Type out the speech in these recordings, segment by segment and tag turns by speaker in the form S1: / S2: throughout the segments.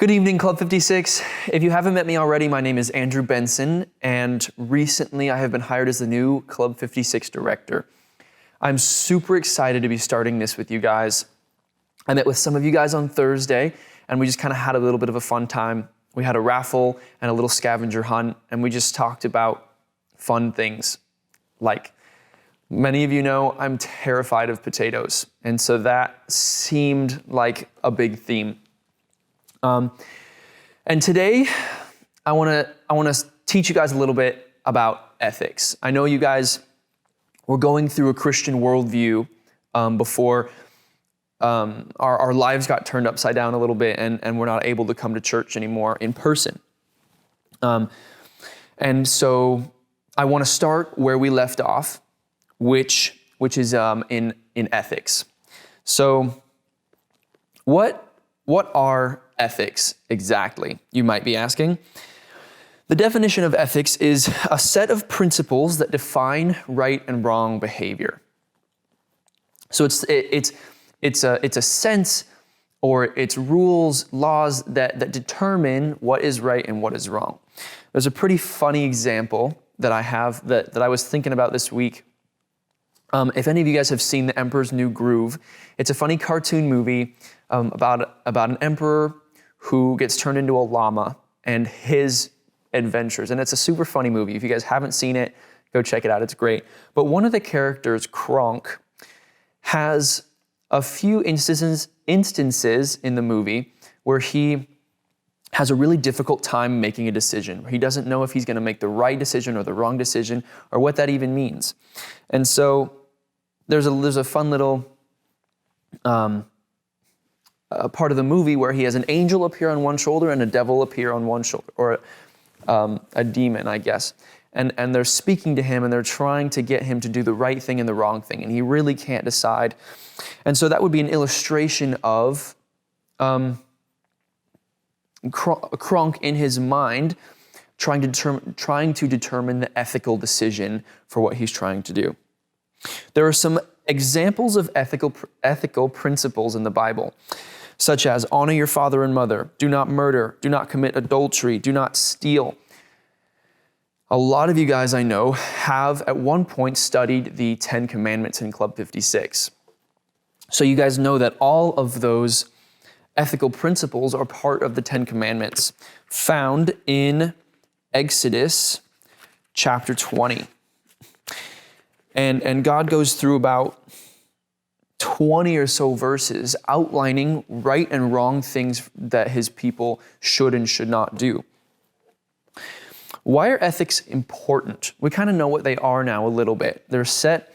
S1: Good evening, Club 56. If you haven't met me already, my name is Andrew Benson, and recently I have been hired as the new Club 56 director. I'm super excited to be starting this with you guys. I met with some of you guys on Thursday, and we just kind of had a little bit of a fun time. We had a raffle and a little scavenger hunt, and we just talked about fun things. Like many of you know, I'm terrified of potatoes, and so that seemed like a big theme. And today, I want to teach you guys a little bit about ethics. I know you guys were going through a Christian worldview before our lives got turned upside down a little bit, and we're not able to come to church anymore in person. And so I want to start where we left off, which is in ethics. So what are ethics exactly, you might be asking? The definition of ethics is a set of principles that define right and wrong behavior. So it's a sense, or it's rules, laws that determine what is right and what is wrong. There's a pretty funny example that I have that I was thinking about this week. If any of you guys have seen The Emperor's New Groove, it's a funny cartoon movie about an emperor who gets turned into a llama and his adventures. And it's a super funny movie. If you guys haven't seen it, go check it out. It's great. But one of the characters, Kronk, has a few instances in the movie where he has a really difficult time making a decision. He doesn't know if he's going to make the right decision or the wrong decision or what that even means. And so there's a fun little a part of the movie where he has an angel appear on one shoulder and a devil appear on one shoulder, or a demon, I guess. And they're speaking to him, and they're trying to get him to do the right thing and the wrong thing, and he really can't decide. And so that would be an illustration of Kronk in his mind trying to determine the ethical decision for what he's trying to do. There are some examples of ethical principles in the Bible, such as honor your father and mother, do not murder, do not commit adultery, do not steal. A lot of you guys I know have at one point studied the 10 Commandments in Club 56. So you guys know that all of those ethical principles are part of the 10 Commandments found in Exodus chapter 20. And God goes through about 20 or so verses outlining right and wrong things that his people should and should not do. Why are ethics important? We kind of know what they are now a little bit. They're set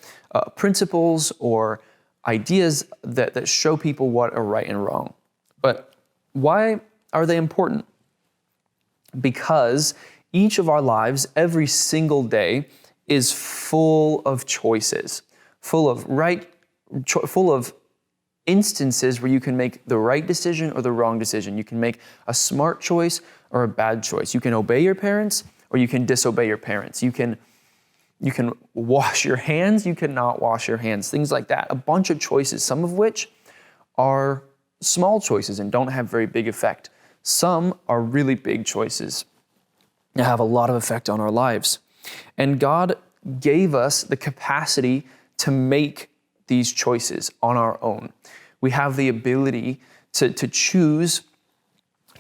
S1: principles or ideas that show people what are right and wrong. But why are they important? Because each of our lives, every single day, is full of choices, full of instances where you can make the right decision or the wrong decision. You can make a smart choice or a bad choice. You can obey your parents or you can disobey your parents. You can wash your hands, you cannot wash your hands, things like that. A bunch of choices, some of which are small choices and don't have very big effect. Some are really big choices that have a lot of effect on our lives. And God gave us the capacity to make these choices on our own. We have the ability to choose,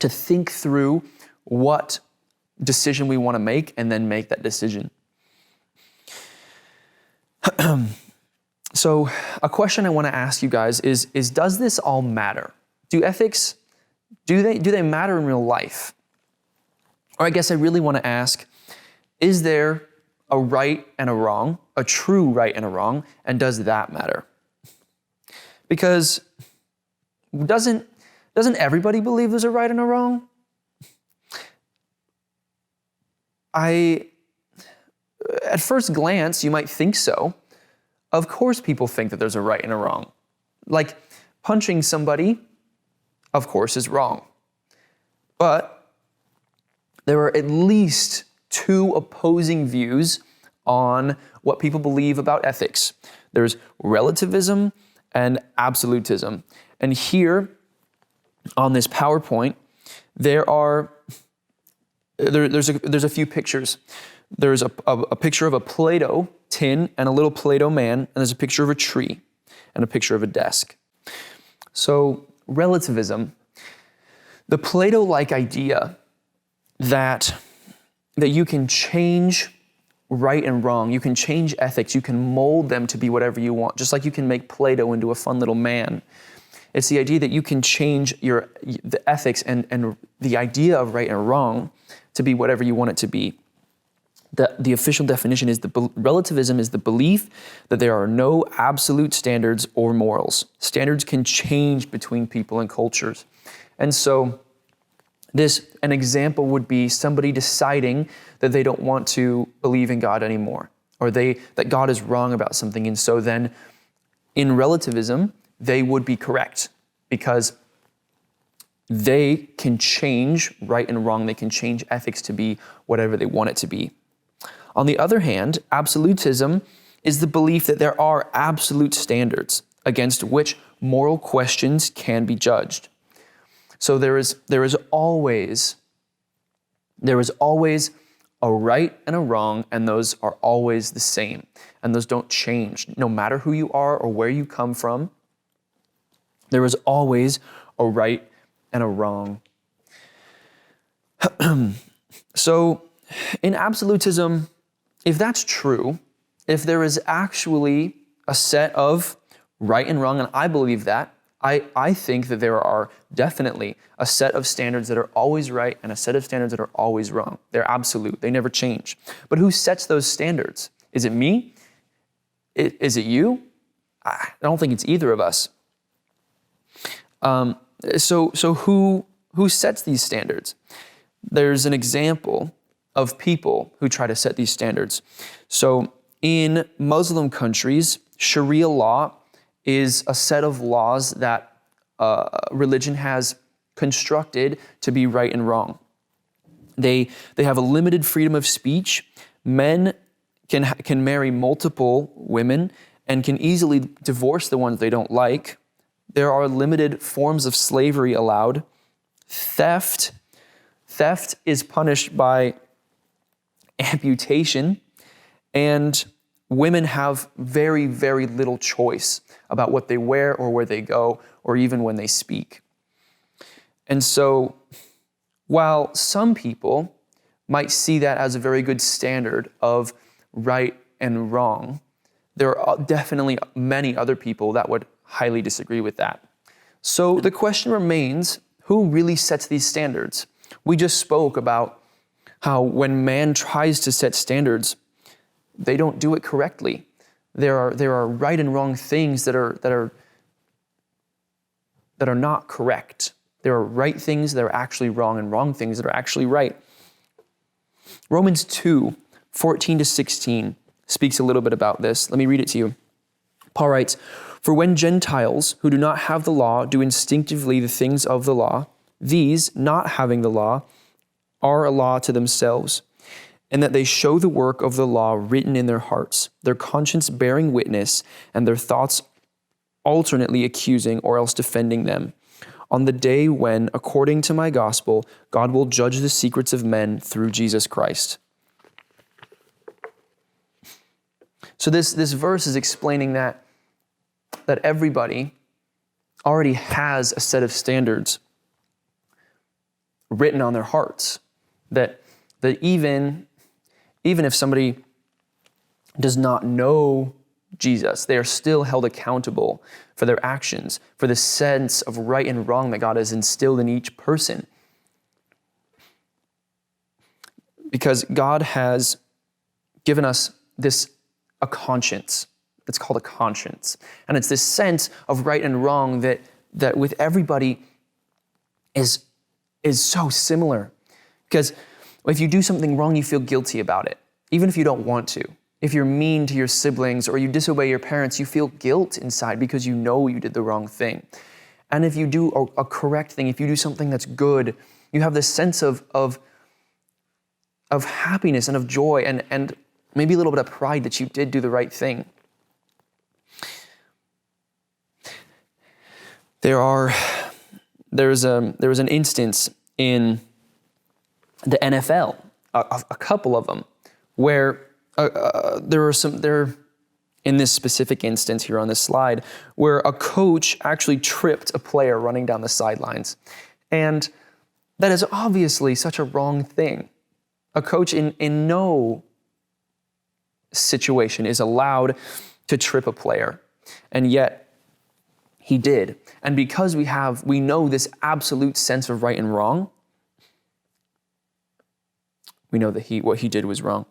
S1: to think through what decision we want to make and then make that decision. So a question I want to ask you guys is does this all matter? Do ethics, do they matter in real life? Or I guess I really want to ask, is there a right and a wrong, a true right and a wrong, and does that matter? Because doesn't everybody believe there's a right and a wrong? At first glance, you might think so. Of course people think that there's a right and a wrong. Like punching somebody, of course, is wrong. But there are at least two opposing views on what people believe about ethics. There's relativism and absolutism. And here on this PowerPoint, There's a few pictures. There's a picture of a Play-Doh tin and a little Play-Doh man, and there's a picture of a tree and a picture of a desk. So relativism, the Play-Doh-like idea that you can change right and wrong, you can change ethics, you can mold them to be whatever you want, just like you can make Play-Doh into a fun little man. It's the idea that you can change the ethics and the idea of right and wrong to be whatever you want it to be. The official definition is relativism is the belief that there are no absolute standards or morals. Standards can change between people and cultures. And so an example would be somebody deciding that they don't want to believe in God anymore, or that God is wrong about something. And so then in relativism, they would be correct because they can change right and wrong. They can change ethics to be whatever they want it to be. On the other hand, absolutism is the belief that there are absolute standards against which moral questions can be judged. So there is always a right and a wrong, and those are always the same. And those don't change. No matter who you are or where you come from, there is always a right and a wrong. So in absolutism, if that's true, if there is actually a set of right and wrong, and I believe that, I think that there are definitely a set of standards that are always right and a set of standards that are always wrong. They're absolute. They never change. But who sets those standards? Is it me? Is it you? I don't think it's either of us. So who sets these standards? There's an example of people who try to set these standards. So in Muslim countries, Sharia law is a set of laws that religion has constructed to be right and wrong. They have a limited freedom of speech. Men can marry multiple women and can easily divorce the ones they don't like. There are limited forms of slavery allowed. Theft is punished by amputation, and women have very, very little choice about what they wear or where they go or even when they speak. And so while some people might see that as a very good standard of right and wrong, there are definitely many other people that would highly disagree with that. So the question remains, who really sets these standards? We just spoke about how when man tries to set standards, they don't do it correctly. There are right and wrong things that are not correct. There are right things that are actually wrong and wrong things that are actually right. Romans 2:14-16 speaks a little bit about this. Let me read it to you. Paul writes, "For when Gentiles who do not have the law do instinctively the things of the law, these, not having the law, are a law to themselves, and that they show the work of the law written in their hearts, their conscience bearing witness, and their thoughts alternately accusing or else defending them, on the day when, according to my gospel, God will judge the secrets of men through Jesus Christ." So this verse is explaining that everybody already has a set of standards written on their hearts. That even if somebody does not know Jesus, they are still held accountable for their actions, for the sense of right and wrong that God has instilled in each person. Because God has given us a conscience. It's called a conscience. And it's this sense of right and wrong that with everybody is so similar. Because if you do something wrong, you feel guilty about it, even if you don't want to. If you're mean to your siblings or you disobey your parents, you feel guilt inside because you know you did the wrong thing. And if you do a correct thing, if you do something that's good, you have this sense of happiness and of joy and maybe a little bit of pride that you did do the right thing. There was an instance in the NFL, a couple of them, where there in this specific instance here on this slide, where a coach actually tripped a player running down the sidelines. And that is obviously such a wrong thing. A coach in no situation is allowed to trip a player. And yet he did. And because we know this absolute sense of right and wrong, we know that what he did was wrong.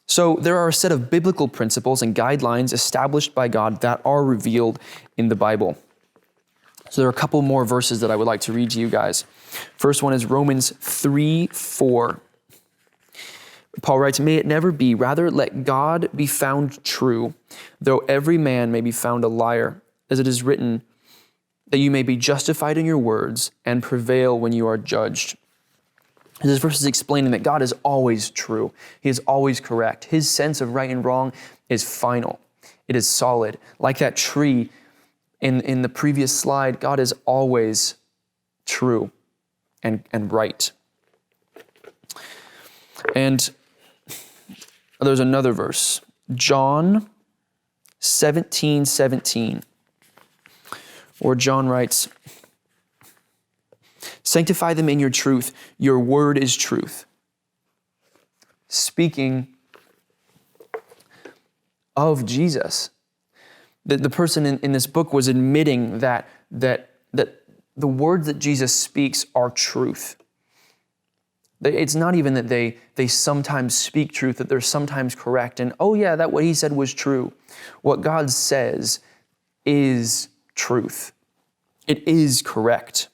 S1: So there are a set of biblical principles and guidelines established by God that are revealed in the Bible. So there are a couple more verses that I would like to read to you guys. First one is Romans 3:4. Paul writes, "May it never be, rather let God be found true, though every man may be found a liar, as it is written, that you may be justified in your words and prevail when you are judged." This verse is explaining that God is always true. He is always correct. His sense of right and wrong is final. It is solid. Like that tree in the previous slide, God is always true and right. And there's another verse, John 17:17, where John writes, "Sanctify them in your truth. Your word is truth." Speaking of Jesus, the person in this book was admitting that the words that Jesus speaks are truth. It's not even that they sometimes speak truth, that they're sometimes correct, and oh yeah, that what he said was true. What God says is truth. It is correct.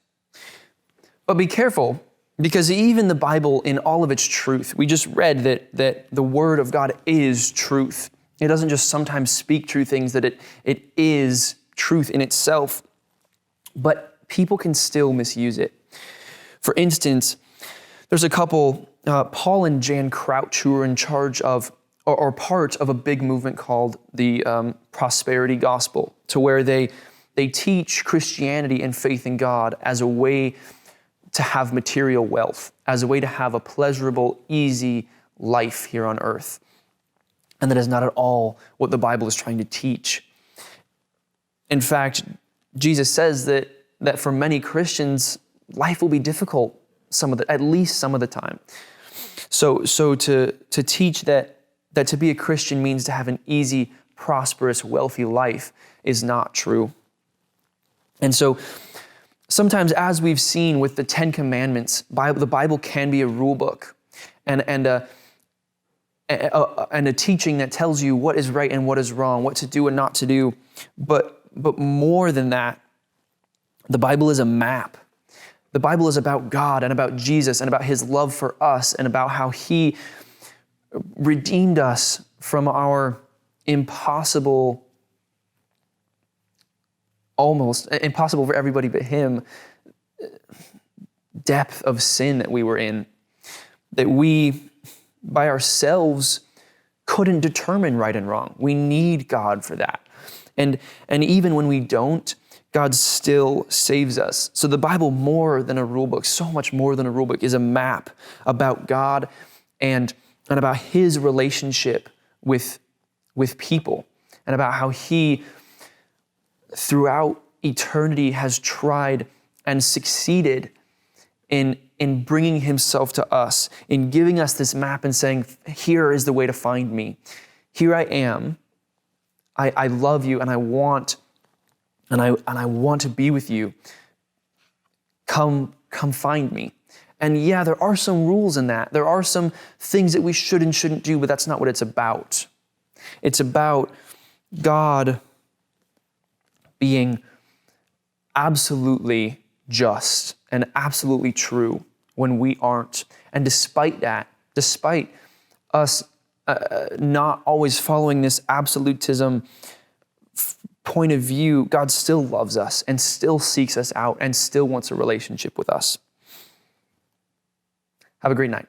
S1: But be careful, because even the Bible in all of its truth, we just read that the Word of God is truth. It doesn't just sometimes speak true things, that it is truth in itself, but people can still misuse it. For instance, there's a couple, Paul and Jan Crouch, who are in charge of, or part of a big movement called the prosperity gospel, to where they teach Christianity and faith in God as a way to have material wealth, as a way to have a pleasurable, easy life here on earth. And that is not at all what the Bible is trying to teach. In fact, Jesus says that for many Christians, life will be difficult at least some of the time. So to teach that to be a Christian means to have an easy, prosperous, wealthy life is not true. And so sometimes, as we've seen with the 10 Commandments, the Bible can be a rule book and a teaching that tells you what is right and what is wrong, what to do and not to do. But more than that, the Bible is a map. The Bible is about God and about Jesus and about his love for us and about how he redeemed us from our almost impossible for everybody but him, depth of sin that we were in, that we by ourselves couldn't determine right and wrong. We need God for that. And even when we don't, God still saves us. So the Bible, more than a rule book, so much more than a rule book, is a map about God and about his relationship with people, and about how he, throughout eternity, has tried and succeeded in bringing himself to us, in giving us this map and saying, here is the way to find me. Here I am. I love you and I want to be with you. Come find me. And yeah, there are some rules in that. There are some things that we should and shouldn't do, but that's not what it's about. It's about God being absolutely just and absolutely true when we aren't. And despite that, despite us not always following this absolutism point of view, God still loves us and still seeks us out and still wants a relationship with us. Have a great night.